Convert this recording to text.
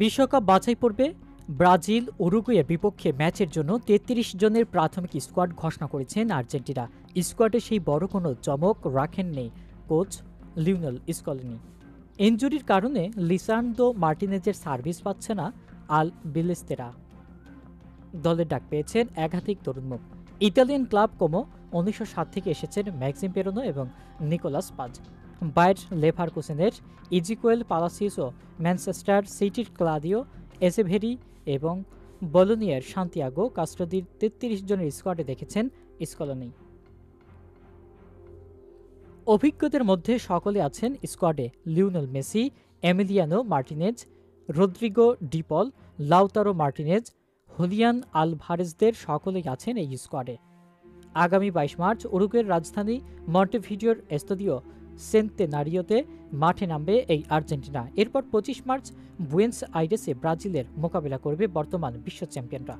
বিশ্বকাপ বাছাই পর্বে ব্রাজিল উরুগুয়ের বিপক্ষে ম্যাচের জন্য ৩৩ জনের প্রাথমিক স্কোয়াড ঘোষণা করেছেন আর্জেন্টিনা। স্কোয়াডে সেই বড় কোনো চমক রাখেননি কোচ লিওনেল স্কলোনি। ইনজুরির কারণে লিসান্ড্রো মার্টিনেজের সার্ভিস পাচ্ছে না আল বিলেস্তেরা। দলের ডাক পেয়েছেন একাধিক তরুণ মুখ। ইতালিয়ান ক্লাব কোমো ১৯০৭ থেকে এসেছেন ম্যাক্সিম পেরোনো এবং নিকোলাস পাজ। বায়ার লেভারকুসেনের ইজিকুয়েল পালাসিস ও ম্যানচেস্টার সিটির ক্লাদিও এসেভেরি এবং বলোনিয়ার সান্তিয়াগো কাস্ট্রোদির ৩৩ জনের স্কোয়াডে দেখেছেন স্কলোনি। অভিজ্ঞদের মধ্যে সকলে আছেন স্কোয়াডে Lionel Messi, Emiliano Martinez, Rodrigo De Paul, Lautaro Martinez, Julian আলভারেজদের সকলেই আছেন এই স্কোয়াডে। আগামী ২২ মার্চ উরুগুয়ের রাজধানী মন্টেভিডিওর এস্তাদিও সেন্তেনারিওতে মাঠে নামবে এই আর্জেন্টিনা। এরপর ২৫ মার্চ বুয়েন্স আইরেসে ব্রাজিলের মোকাবেলা করবে বর্তমান বিশ্ব চ্যাম্পিয়নরা।